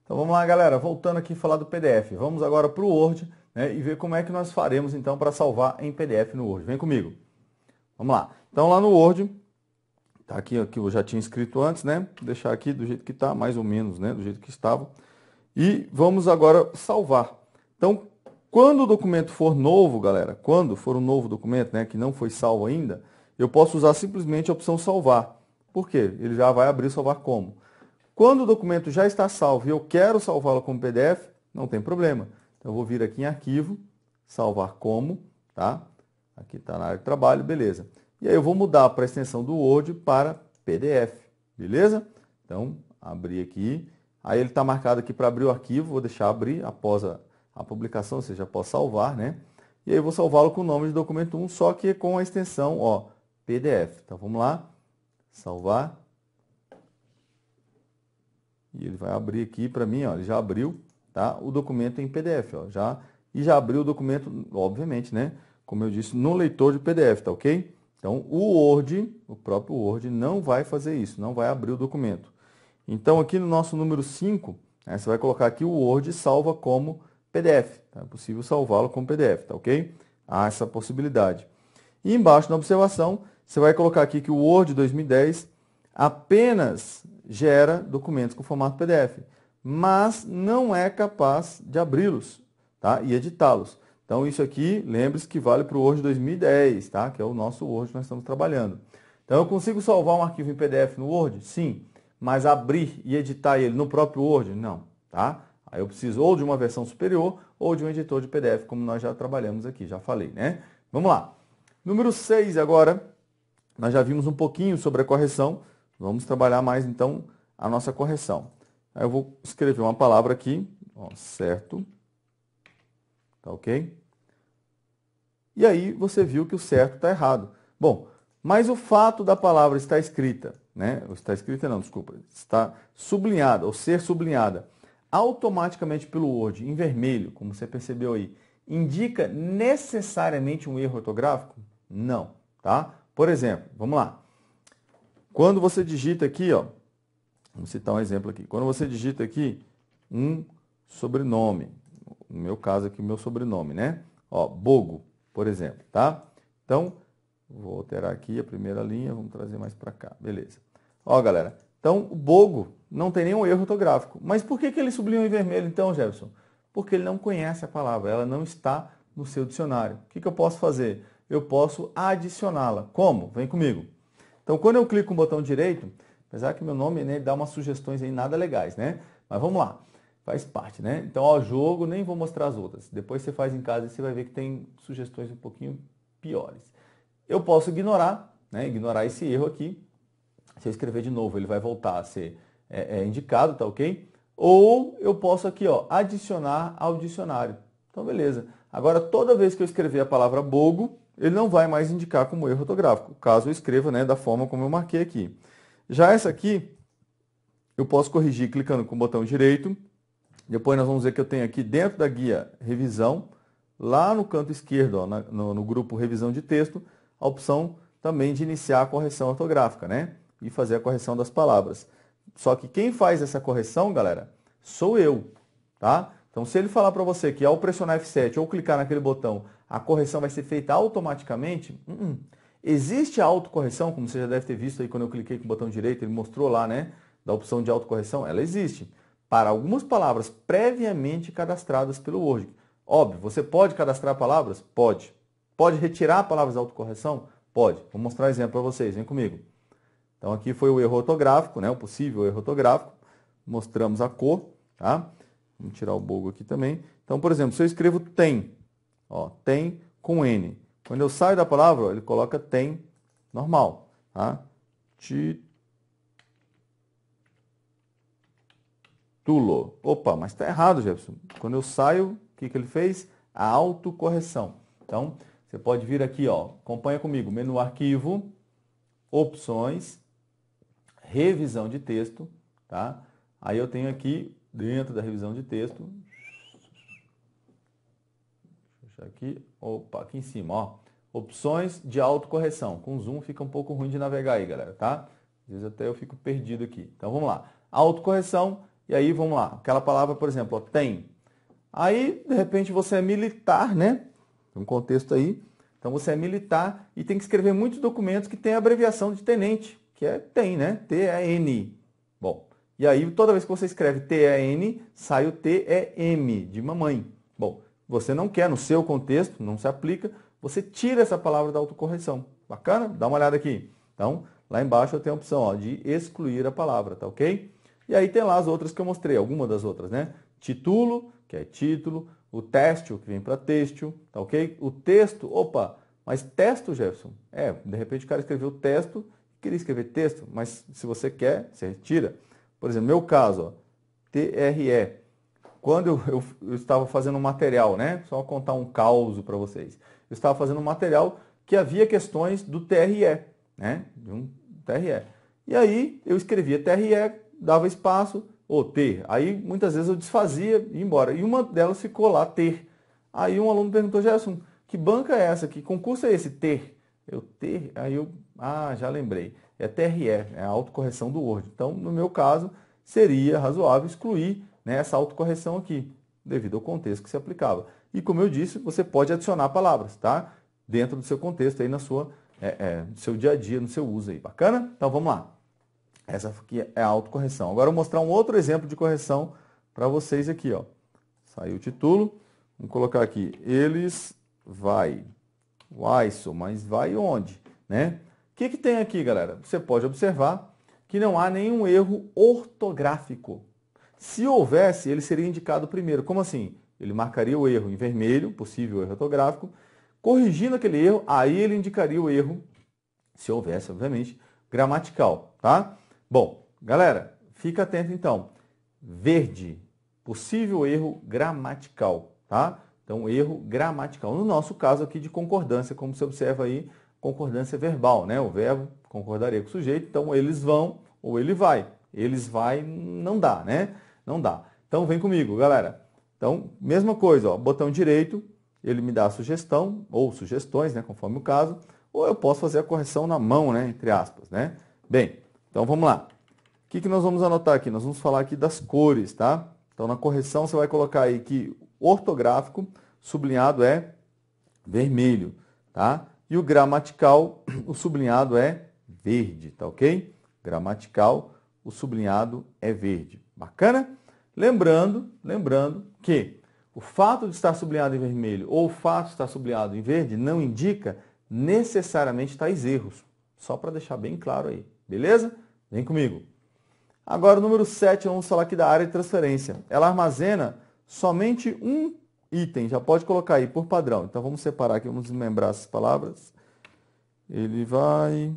Então vamos lá, galera, voltando aqui a falar do PDF. Vamos agora para o Word, né, e ver como é que nós faremos então para salvar em PDF no Word. Vem comigo. Vamos lá. Então lá no Word, tá aqui que eu já tinha escrito antes, né? Vou deixar aqui do jeito que está, mais ou menos, né? Do jeito que estava. E vamos agora salvar. Então, quando o documento for novo, galera, quando for um novo documento, né, que não foi salvo ainda, eu posso usar simplesmente a opção salvar. Por quê? Ele já vai abrir salvar como. Quando o documento já está salvo e eu quero salvá-lo como PDF, não tem problema. Então, eu vou vir aqui em arquivo, salvar como, tá? Aqui está na área de trabalho, beleza. E aí eu vou mudar para a extensão do Word para PDF, beleza? Então, abrir aqui. Aí ele está marcado aqui para abrir o arquivo, vou deixar abrir após a publicação, ou seja, após salvar, né? E aí eu vou salvá-lo com o nome de documento 1, só que com a extensão, ó, PDF. Então, vamos lá, salvar. E ele vai abrir aqui para mim, ó, ele já abriu, tá? O documento em PDF, ó, e já abriu o documento, obviamente, né? Como eu disse, no leitor de PDF, tá ok? Então, o Word, o próprio Word, não vai fazer isso, não vai abrir o documento. Então, aqui no nosso número 5, né, você vai colocar aqui o Word salva como PDF. Tá? É possível salvá-lo como PDF, tá ok? Há essa possibilidade. E embaixo na observação, você vai colocar aqui que o Word 2010 apenas gera documentos com formato PDF, mas não é capaz de abri-los, tá? E editá-los. Então, isso aqui, lembre-se que vale para o Word 2010, tá? Que é o nosso Word que nós estamos trabalhando. Então, eu consigo salvar um arquivo em PDF no Word? Sim. Mas abrir e editar ele no próprio Word? Não, tá? Aí eu preciso ou de uma versão superior ou de um editor de PDF, como nós já trabalhamos aqui, já falei, né? Vamos lá. Número 6 agora, nós já vimos um pouquinho sobre a correção. Vamos trabalhar mais, então, a nossa correção. Aí eu vou escrever uma palavra aqui, ó, certo. Tá ok? E aí você viu que o certo está errado. Bom, mas o fato da palavra estar escrita, né? Está escrita não, desculpa. Está sublinhada, ou ser sublinhada, automaticamente pelo Word, em vermelho, como você percebeu aí, indica necessariamente um erro ortográfico? Não, tá? Por exemplo, vamos lá. Quando você digita aqui, ó, vamos citar um exemplo aqui. Quando você digita aqui um sobrenome, no meu caso aqui, o meu sobrenome, né? Ó, Bogo, por exemplo, tá? Então, vou alterar aqui a primeira linha, vamos trazer mais para cá, beleza. Ó, galera, então o Bogo não tem nenhum erro ortográfico. Mas por que ele sublinhou em vermelho então, Jefferson? Porque ele não conhece a palavra, ela não está no seu dicionário. O que eu posso fazer? Eu posso adicioná-la. Como? Vem comigo. Então, quando eu clico no botão direito, apesar que meu nome, né, dá umas sugestões aí nada legais, né? Mas vamos lá, faz parte, né? Então, ó, jogo, nem vou mostrar as outras. Depois você faz em casa e você vai ver que tem sugestões um pouquinho piores. Eu posso ignorar, né? Ignorar esse erro aqui. Se eu escrever de novo, ele vai voltar a ser indicado, tá ok? Ou eu posso aqui, ó, adicionar ao dicionário. Então, beleza. Agora, toda vez que eu escrever a palavra bogo, ele não vai mais indicar como erro ortográfico, caso eu escreva, né, da forma como eu marquei aqui. Já essa aqui, eu posso corrigir clicando com o botão direito. Depois nós vamos ver que eu tenho aqui dentro da guia revisão, lá no canto esquerdo, ó, no grupo revisão de texto, a opção também de iniciar a correção ortográfica, né? E fazer a correção das palavras. Só que quem faz essa correção, galera, sou eu, tá? Então, se ele falar para você que ao pressionar F7 ou clicar naquele botão, a correção vai ser feita automaticamente, existe a autocorreção, como você já deve ter visto aí quando eu cliquei com o botão direito, ele mostrou lá, né, da opção de autocorreção, ela existe. Para algumas palavras previamente cadastradas pelo Word. Óbvio, você pode cadastrar palavras? Pode. Pode retirar palavras da autocorreção? Pode. Vou mostrar um exemplo para vocês, vem comigo. Então aqui foi o erro ortográfico, né, o possível erro ortográfico. Mostramos a cor, tá? Vamos tirar o bogo aqui também. Então, por exemplo, se eu escrevo tem, ó, tem com N. Quando eu saio da palavra, ó, ele coloca tem normal, tá? Tulo. Opa, mas está errado, Jefferson. Quando eu saio, o que ele fez? A autocorreção. Então, você pode vir aqui, ó, acompanha comigo, menu arquivo, opções, revisão de texto, tá? Aí eu tenho aqui, dentro da revisão de texto, deixa eu aqui, opa, aqui em cima, ó, opções de autocorreção. Com zoom fica um pouco ruim de navegar aí, galera, tá? Às vezes até eu fico perdido aqui. Então, vamos lá. Autocorreção, E aí, vamos lá, aquela palavra, por exemplo, ó, tem. Aí, de repente, você é militar, né? Tem um contexto aí. Então, você é militar e tem que escrever muitos documentos que tem a abreviação de tenente, que é TEM, né? T-E-N. Bom, e aí, toda vez que você escreve T-E-N, sai o T-E-M, de mamãe. Bom, você não quer, no seu contexto, não se aplica, você tira essa palavra da autocorreção. Bacana? Dá uma olhada aqui. Então, lá embaixo eu tenho a opção ó, de excluir a palavra, tá ok? E aí tem lá as outras que eu mostrei, algumas das outras, né? Titulo, que é título, o têxtil, que vem para têxtil, tá ok? O texto, opa, mas texto, Jefferson? De repente o cara escreveu texto, queria escrever texto, mas se você quer, você retira. Por exemplo, meu caso, ó, TRE. Quando eu estava fazendo um material, né? Só contar um caos para vocês. Eu estava fazendo um material que havia questões do TRE, né? De um TRE. E aí eu escrevia TRE, dava espaço, ou ter. Aí muitas vezes eu desfazia e ia embora. E uma delas ficou lá, ter. Aí um aluno perguntou, Gerson, que banca é essa? Que concurso é esse, ter? Eu, ter? Aí eu, já lembrei. É TRE, é a autocorreção do Word. Então, no meu caso, seria razoável excluir, né, essa autocorreção aqui, devido ao contexto que se aplicava. E como eu disse, você pode adicionar palavras, tá? Dentro do seu contexto, aí na sua, no seu dia a dia, no seu uso aí. Bacana? Então, vamos lá. Essa aqui é a autocorreção. Agora eu vou mostrar um outro exemplo de correção para vocês aqui, ó. Saiu o título. Vamos colocar aqui. Eles vai. Mas vai onde? Né? O que tem aqui, galera? Você pode observar que não há nenhum erro ortográfico. Se houvesse, ele seria indicado primeiro. Como assim? Ele marcaria o erro em vermelho, possível erro ortográfico. Corrigindo aquele erro, aí ele indicaria o erro, se houvesse, obviamente, gramatical, tá? Bom, galera, fica atento então. Verde, possível erro gramatical, tá? Então, erro gramatical. No nosso caso aqui de concordância, como você observa aí, concordância verbal, né? O verbo concordaria com o sujeito, então eles vão ou ele vai. Eles vai, não dá, né? Não dá. Então, vem comigo, galera. Então, mesma coisa, ó, botão direito, ele me dá a sugestão, ou sugestões, né? Conforme o caso, ou eu posso fazer a correção na mão, né? Entre aspas, né? Bem, então vamos lá. O que nós vamos anotar aqui? Nós vamos falar aqui das cores, tá? Então na correção você vai colocar aí que ortográfico sublinhado é vermelho, tá? E o gramatical, o sublinhado é verde, tá ok? Gramatical, o sublinhado é verde. Bacana? Lembrando que o fato de estar sublinhado em vermelho ou o fato de estar sublinhado em verde não indica necessariamente tais erros. Só para deixar bem claro aí, beleza? Vem comigo. Agora, o número 7, vamos falar aqui da área de transferência. Ela armazena somente um item, já pode colocar aí por padrão. Então, vamos separar aqui, vamos desmembrar essas palavras. Ele vai...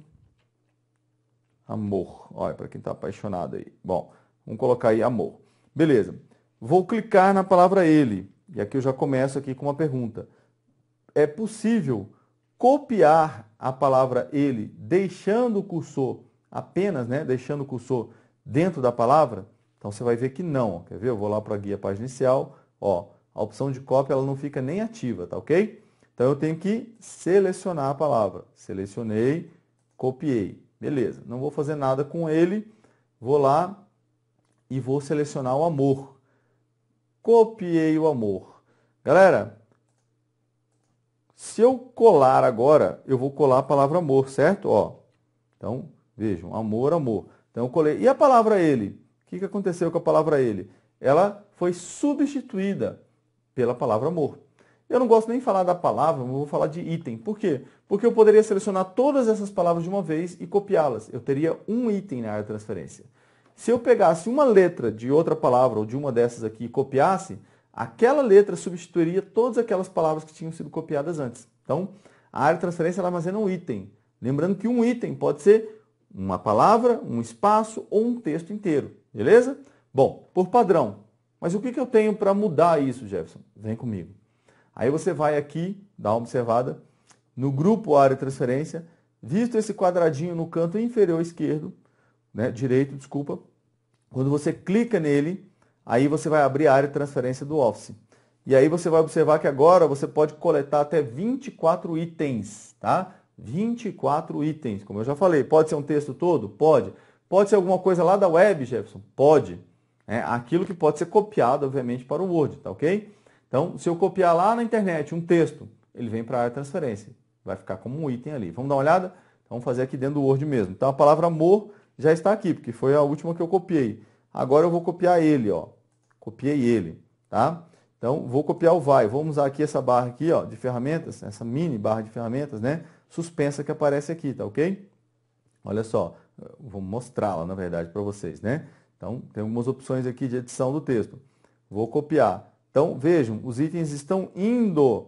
Amor. Olha, para quem está apaixonado aí. Bom, vamos colocar aí amor. Beleza. Vou clicar na palavra ele. E aqui eu já começo aqui com uma pergunta. É possível copiar a palavra ele, deixando o cursor apenas, né, deixando o cursor dentro da palavra? Então você vai ver que não. Quer ver? Eu vou lá para a guia página inicial. Ó, a opção de cópia ela não fica nem ativa, tá ok? Então eu tenho que selecionar a palavra. Selecionei, copiei. Beleza. Não vou fazer nada com ele. Vou lá e vou selecionar o amor. Copiei o amor. Galera, se eu colar agora, eu vou colar a palavra amor, certo? Ó, então, vejam, amor, amor. Então, eu colei. E a palavra ele? O que aconteceu com a palavra ele? Ela foi substituída pela palavra amor. Eu não gosto nem de falar da palavra, mas vou falar de item. Por quê? Porque eu poderia selecionar todas essas palavras de uma vez e copiá-las. Eu teria um item na área de transferência. Se eu pegasse uma letra de outra palavra ou de uma dessas aqui e copiasse, aquela letra substituiria todas aquelas palavras que tinham sido copiadas antes. Então, a área de transferência ela armazena um item. Lembrando que um item pode ser uma palavra, um espaço ou um texto inteiro. Beleza? Bom, por padrão. Mas o que eu tenho para mudar isso, Jefferson? Vem comigo. Aí você vai aqui, dá uma observada, no grupo área de transferência, visto esse quadradinho no canto inferior esquerdo, né, direito, desculpa, quando você clica nele, aí você vai abrir a área de transferência do Office. E aí você vai observar que agora você pode coletar até 24 itens, tá? 24 itens, como eu já falei. Pode ser um texto todo? Pode. Pode ser alguma coisa lá da web, Jefferson? Pode. né? Aquilo que pode ser copiado, obviamente, para o Word, tá ok? Então, se eu copiar lá na internet um texto, ele vem para a área de transferência. Vai ficar como um item ali. Vamos dar uma olhada? Então, vamos fazer aqui dentro do Word mesmo. Então, a palavra amor já está aqui, porque foi a última que eu copiei. Agora eu vou copiar ele, ó. Copiei ele, tá? Então, vou copiar o vai. Vamos usar aqui essa barra aqui, ó, de ferramentas, essa mini barra de ferramentas, né? Suspensa que aparece aqui, tá ok? Olha só, vou mostrá-la, na verdade, para vocês, né? Então, tem algumas opções aqui de edição do texto. Vou copiar. Então, vejam, os itens estão indo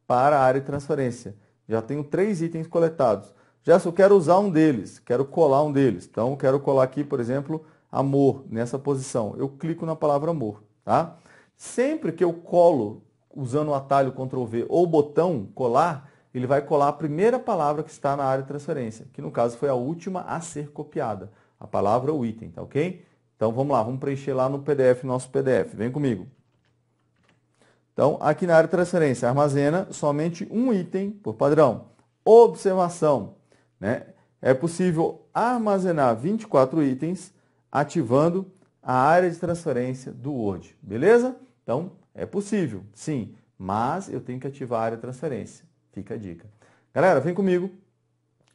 para a área de transferência. Já tenho 3 itens coletados. Já se eu quero usar um deles, quero colar um deles. Então, eu quero colar aqui, por exemplo, amor, nessa posição. Eu clico na palavra amor, tá? Sempre que eu colo, usando o atalho Ctrl V ou o botão colar, ele vai colar a primeira palavra que está na área de transferência, que no caso foi a última a ser copiada, a palavra ou item, tá ok? Então, vamos lá, vamos preencher lá no PDF, nosso PDF. Vem comigo. Então, aqui na área de transferência, armazena somente um item por padrão. Observação, né? É possível armazenar 24 itens ativando a área de transferência do Word, beleza? Então, é possível, sim, mas eu tenho que ativar a área de transferência. Fica a dica. Galera, vem comigo.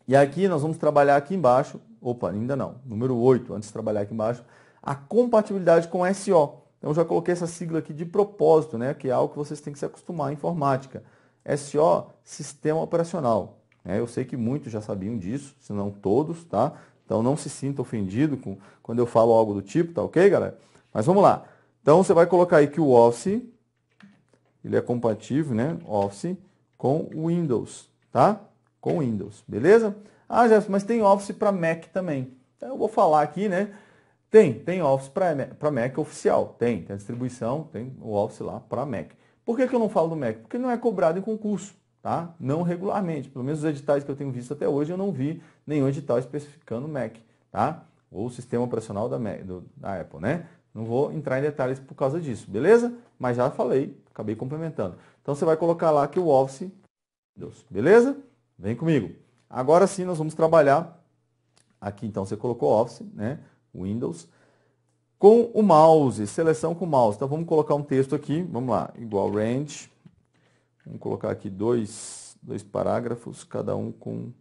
E aqui nós vamos trabalhar aqui embaixo, opa, ainda não, número 8, antes de trabalhar aqui embaixo, a compatibilidade com SO. Então, eu já coloquei essa sigla aqui de propósito, né, que é algo que vocês têm que se acostumar em informática. SO, Sistema Operacional. Eu sei que muitos já sabiam disso, se não todos, tá? Então, não se sinta ofendido quando eu falo algo do tipo, tá ok, galera? Mas vamos lá. Então, você vai colocar aí que o Office, ele é compatível, né, Office, com o Windows, tá? Com Windows, beleza? Ah, Jefferson, mas tem Office para Mac também. Então, eu vou falar aqui, né? Tem Office para Mac oficial, tem a distribuição, tem o Office lá para Mac. Por que eu não falo do Mac? Porque não é cobrado em concurso, tá? Não regularmente, pelo menos os editais que eu tenho visto até hoje, eu não vi nenhum edital especificando Mac, tá? Ou o sistema operacional da Apple, né? Não vou entrar em detalhes por causa disso, beleza? Mas já falei, acabei complementando. Então você vai colocar lá que o Office, beleza? Vem comigo. Agora sim nós vamos trabalhar, aqui então você colocou Office, né? Windows, com o mouse, seleção com o mouse. Então vamos colocar um texto aqui, vamos lá, igual range, vamos colocar aqui dois parágrafos, cada um com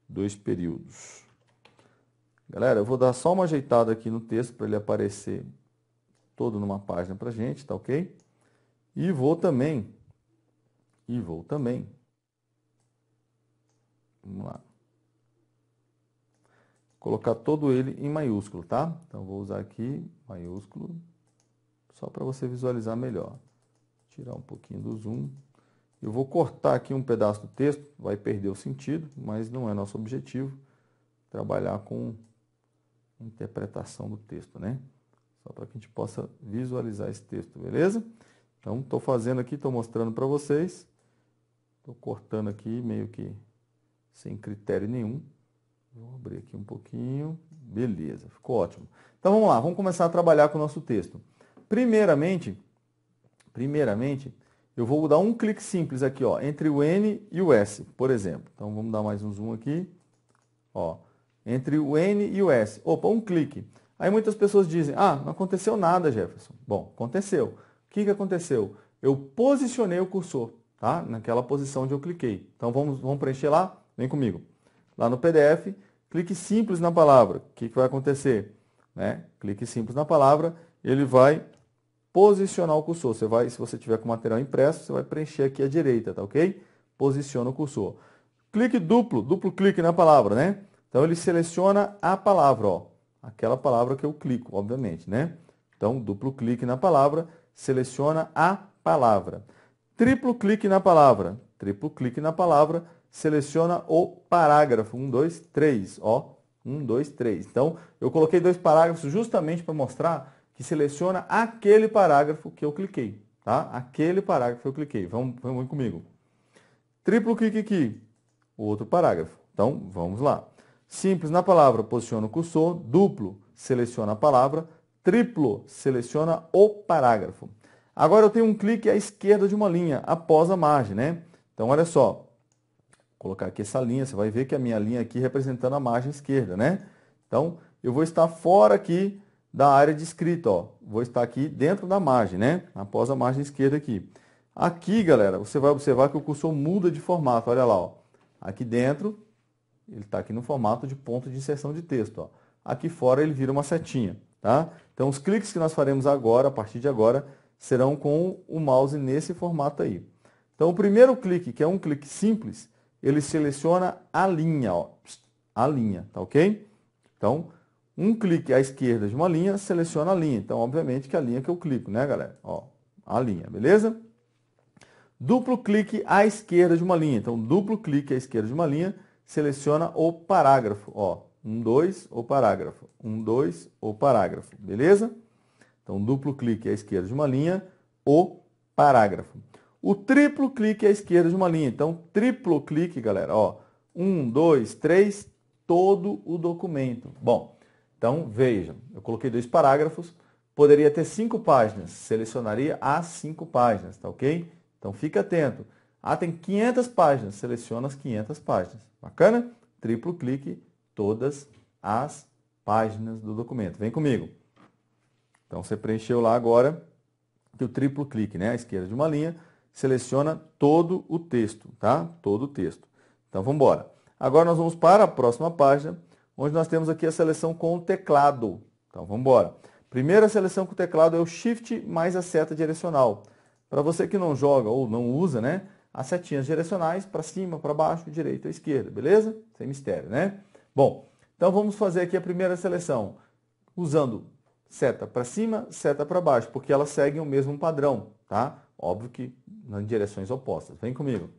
2 períodos. Galera, eu vou dar só uma ajeitada aqui no texto para ele aparecer todo numa página para a gente, tá ok? E vou também, vamos lá, colocar todo ele em maiúsculo, tá? Então, vou usar aqui maiúsculo, só para você visualizar melhor. Tirar um pouquinho do zoom. Eu vou cortar aqui um pedaço do texto, vai perder o sentido, mas não é nosso objetivo trabalhar com interpretação do texto, né? Só para que a gente possa visualizar esse texto, beleza? Então, estou fazendo aqui, estou mostrando para vocês. Estou cortando aqui meio que sem critério nenhum. Vou abrir aqui um pouquinho. Beleza, ficou ótimo. Então vamos lá, vamos começar a trabalhar com o nosso texto. Primeiramente, eu vou dar um clique simples aqui, ó, entre o N e o S, por exemplo. Então vamos dar mais um zoom aqui. Ó, entre o N e o S. Opa, um clique. Aí muitas pessoas dizem, ah, não aconteceu nada, Jefferson. Bom, aconteceu. O que aconteceu? Eu posicionei o cursor, tá? Naquela posição onde eu cliquei. Então vamos preencher lá? Vem comigo. Lá no PDF, clique simples na palavra. O que vai acontecer? Né? Clique simples na palavra, ele vai posicionar o cursor. Você vai, se você tiver com material impresso, você vai preencher aqui à direita, tá ok? Posiciona o cursor. Clique duplo clique na palavra, né? Então ele seleciona a palavra, ó. Aquela palavra que eu clico, obviamente, né? Então, duplo clique na palavra, seleciona a palavra. Triplo clique na palavra, seleciona o parágrafo. 1, 2, 3, ó. 1, 2, 3. Então, eu coloquei 2 parágrafos justamente para mostrar que seleciona aquele parágrafo que eu cliquei, tá? Aquele parágrafo que eu cliquei. Vamos comigo. Triplo clique aqui, o outro parágrafo. Então, vamos lá. Simples na palavra, posiciona o cursor. Duplo, seleciona a palavra. Triplo, seleciona o parágrafo. Agora eu tenho um clique à esquerda de uma linha, após a margem, né? Então, olha só. Vou colocar aqui essa linha, você vai ver que a minha linha aqui representando a margem esquerda, né? Então, eu vou estar fora aqui da área de escrita, ó. Vou estar aqui dentro da margem, né? Após a margem esquerda aqui. Aqui, galera, você vai observar que o cursor muda de formato, olha lá, ó. Aqui dentro, ele está aqui no formato de ponto de inserção de texto, ó. Aqui fora ele vira uma setinha, tá? Então, os cliques que nós faremos agora, a partir de agora, serão com o mouse nesse formato aí. Então, o primeiro clique, que é um clique simples, ele seleciona a linha, ó. A linha, tá ok? Então, um clique à esquerda de uma linha, seleciona a linha. Então, obviamente que a linha que eu clico, né, galera? Ó, a linha, beleza? Duplo clique à esquerda de uma linha. Então, duplo clique à esquerda de uma linha, seleciona o parágrafo. Ó, 1, 2, o parágrafo. 1, 2, o parágrafo. Beleza? Então, duplo clique à esquerda de uma linha, o parágrafo. O triplo clique à esquerda de uma linha. Então, triplo clique, galera. Ó, 1, 2, 3, todo o documento. Bom, então, vejam. Eu coloquei 2 parágrafos. Poderia ter 5 páginas. Selecionaria as 5 páginas, tá ok? Então, fique atento. Ah, tem 500 páginas. Seleciona as 500 páginas. Bacana? Triplo clique, todas as páginas do documento. Vem comigo. Então, você preencheu lá agora que o triplo clique, né? À esquerda de uma linha, seleciona todo o texto, tá? Todo o texto. Então, vamos embora. Agora, nós vamos para a próxima página, onde nós temos aqui a seleção com o teclado. Então, vamos embora. Primeira seleção com o teclado é o Shift mais a seta direcional. Para você que não joga ou não usa, né? As setinhas direcionais para cima, para baixo, direita ou esquerda, beleza? Sem mistério, né? Bom, então vamos fazer aqui a primeira seleção, usando seta para cima, seta para baixo, porque elas seguem o mesmo padrão, tá? Óbvio que em direções opostas. Vem comigo.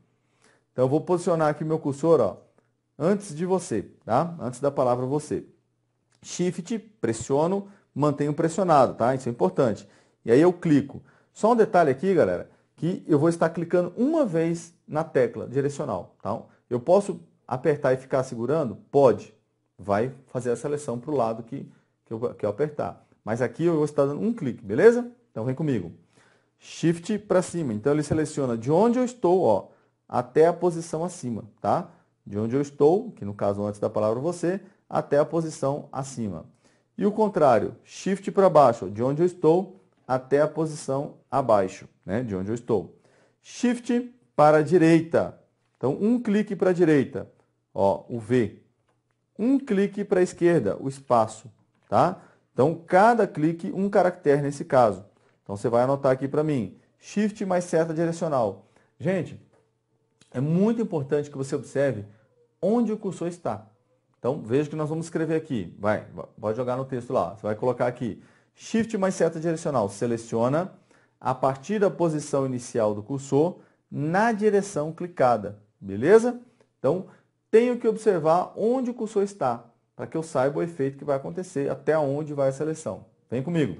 Então eu vou posicionar aqui meu cursor, ó, antes de você, tá? Antes da palavra você. Shift, pressiono, mantenho pressionado, tá? Isso é importante. E aí eu clico. Só um detalhe aqui, galera, que eu vou estar clicando uma vez na tecla direcional, tá? Eu posso apertar e ficar segurando? Pode. Vai fazer a seleção para o lado que eu apertar. Mas aqui eu vou estar dando um clique, beleza? Então vem comigo. Shift para cima. Então ele seleciona de onde eu estou, ó, até a posição acima, tá? De onde eu estou, que no caso antes da palavra você, até a posição acima. E o contrário, Shift para baixo, de onde eu estou até a posição abaixo, né? De onde eu estou. Shift para a direita. Então, um clique para a direita, ó, o V. Um clique para a esquerda, o espaço, tá? Então, cada clique, um caractere nesse caso. Então, você vai anotar aqui para mim, Shift mais seta direcional. Gente, é muito importante que você observe onde o cursor está. Então, veja que nós vamos escrever aqui. Pode jogar no texto lá. Você vai colocar aqui, Shift mais seta direcional. Seleciona a partir da posição inicial do cursor na direção clicada. Beleza? Então, tenho que observar onde o cursor está, para que eu saiba o efeito que vai acontecer, até onde vai a seleção. Vem comigo.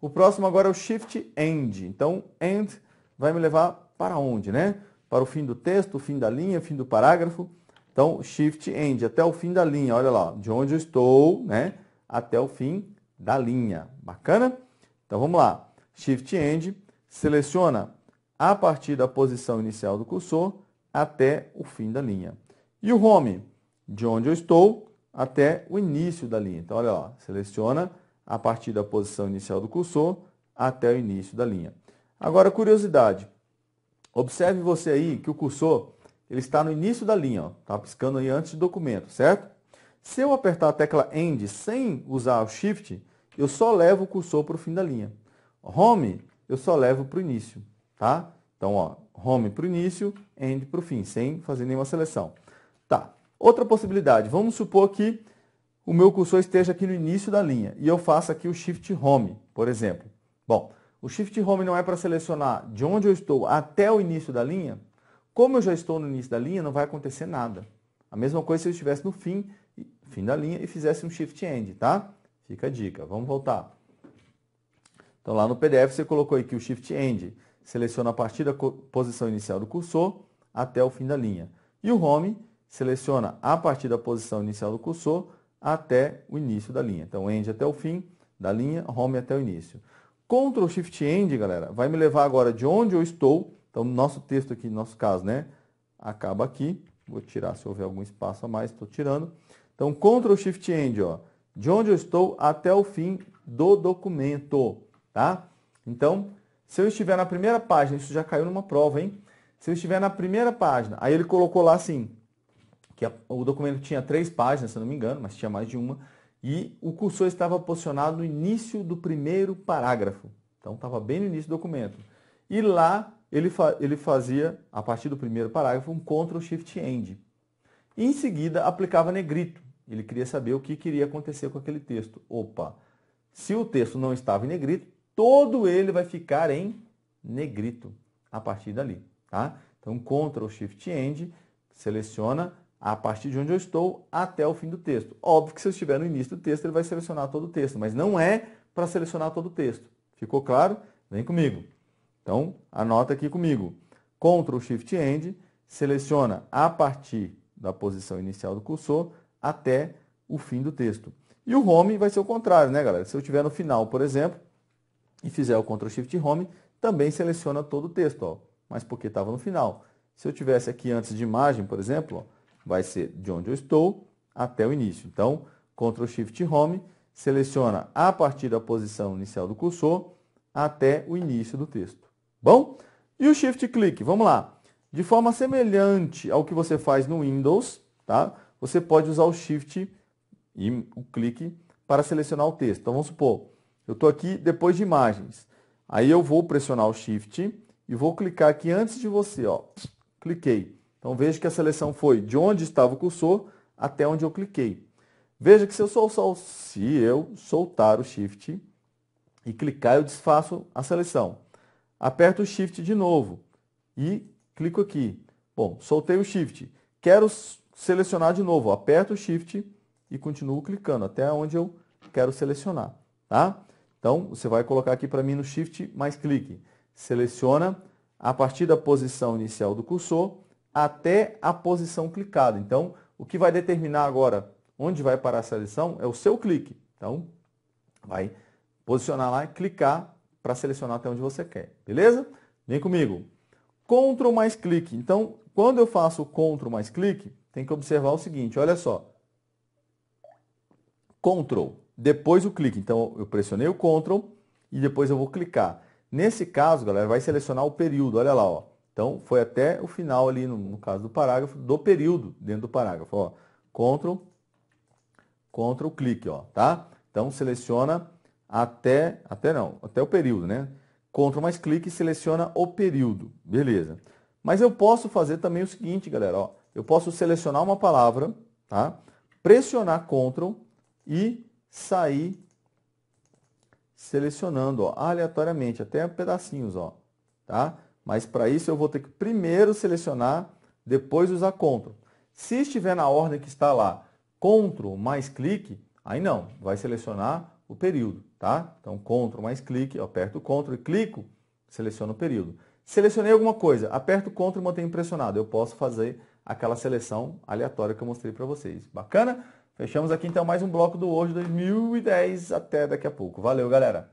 O próximo agora é o Shift End. Então, End vai me levar para onde, né? Para o fim do texto, o fim da linha, o fim do parágrafo. Então, Shift End, até o fim da linha. Olha lá, de onde eu estou, né? Até o fim da linha. Bacana? Então, vamos lá. Shift End, seleciona a partir da posição inicial do cursor até o fim da linha. E o Home, de onde eu estou até o início da linha. Então, olha lá, seleciona a partir da posição inicial do cursor até o início da linha. Agora, curiosidade. Observe você aí que o cursor ele está no início da linha, ó, tá piscando aí antes do documento, certo? Se eu apertar a tecla End sem usar o Shift, eu só levo o cursor para o fim da linha. Home, eu só levo para o início, tá? Então, ó, Home para o início, End para o fim, sem fazer nenhuma seleção. Tá. Outra possibilidade, vamos supor que o meu cursor esteja aqui no início da linha e eu faço aqui o Shift Home, por exemplo. Bom, o Shift Home não é para selecionar de onde eu estou até o início da linha. Como eu já estou no início da linha, não vai acontecer nada. A mesma coisa se eu estivesse no fim da linha e fizesse um Shift End, tá? Fica a dica. Vamos voltar. Então, lá no PDF, você colocou aí que o Shift End seleciona a partir da posição inicial do cursor até o fim da linha. E o Home seleciona a partir da posição inicial do cursor até o início da linha. Então, End até o fim da linha, Home até o início. Ctrl Shift End, galera, vai me levar agora de onde eu estou. Então, no nosso texto aqui, no nosso caso, né, acaba aqui. Vou tirar se houver algum espaço a mais, estou tirando. Então, Ctrl Shift End, ó, de onde eu estou até o fim do documento, tá? Então, se eu estiver na primeira página, isso já caiu numa prova, hein? Se eu estiver na primeira página, aí ele colocou lá assim, que o documento tinha 3 páginas, se eu não me engano, mas tinha mais de uma, e o cursor estava posicionado no início do primeiro parágrafo. Então, estava bem no início do documento. E lá, ele fazia, a partir do primeiro parágrafo, um Ctrl-Shift-End. E em seguida, aplicava negrito. Ele queria saber o que queria acontecer com aquele texto. Opa, se o texto não estava em negrito, todo ele vai ficar em negrito a partir dali. Tá? Então, Ctrl-Shift-End, seleciona a partir de onde eu estou até o fim do texto. Óbvio que se eu estiver no início do texto, ele vai selecionar todo o texto, mas não é para selecionar todo o texto. Ficou claro? Vem comigo. Então, anota aqui comigo. Ctrl-Shift-End, seleciona a partir da posição inicial do cursor até o fim do texto. E o Home vai ser o contrário, né, galera? Se eu estiver no final, por exemplo, e fizer o Ctrl-Shift-Home, também seleciona todo o texto, ó, mas porque estava no final. Se eu tivesse aqui antes de imagem, por exemplo, ó, vai ser de onde eu estou até o início. Então, Ctrl-Shift-Home, seleciona a partir da posição inicial do cursor até o início do texto. Bom? E o Shift-Click? Vamos lá. De forma semelhante ao que você faz no Windows, tá? Você pode usar o Shift e o clique para selecionar o texto. Então, vamos supor, eu estou aqui depois de imagens. Aí eu vou pressionar o Shift e vou clicar aqui antes de você, ó. Cliquei. Então, veja que a seleção foi de onde estava o cursor até onde eu cliquei. Veja que se eu soltar o Shift e clicar, eu desfaço a seleção. Aperto o Shift de novo e clico aqui. Bom, soltei o Shift. Quero selecionar de novo. Aperto o Shift e continuo clicando até onde eu quero selecionar. Tá? Então, você vai colocar aqui para mim no Shift mais clique. Seleciona a partir da posição inicial do cursor até a posição clicada. Então, o que vai determinar agora onde vai parar a seleção é o seu clique. Então, vai posicionar lá e clicar para selecionar até onde você quer. Beleza? Vem comigo. Ctrl mais clique. Então, quando eu faço o Ctrl mais clique, tem que observar o seguinte, olha só. Ctrl, depois o clique. Então, eu pressionei o Ctrl e depois eu vou clicar. Nesse caso, galera, vai selecionar o período. Olha lá, ó. Então, foi até o final ali, no caso do parágrafo, do período dentro do parágrafo. Ó. Ctrl, clique, ó, tá? Então, seleciona até o período, né? Ctrl mais clique e seleciona o período. Beleza. Mas eu posso fazer também o seguinte, galera, ó. Eu posso selecionar uma palavra, tá? Pressionar Ctrl e sair selecionando, ó, aleatoriamente, até pedacinhos, ó, tá? Mas para isso eu vou ter que primeiro selecionar, depois usar Ctrl. Se estiver na ordem que está lá, Ctrl mais clique, aí não, vai selecionar o período, tá? Então, Ctrl mais clique, eu aperto o Ctrl e clico, seleciono o período. Selecionei alguma coisa, aperto o Ctrl e mantenho pressionado. Eu posso fazer aquela seleção aleatória que eu mostrei para vocês. Bacana? Fechamos aqui então mais um bloco do Word 2010. Até daqui a pouco. Valeu, galera!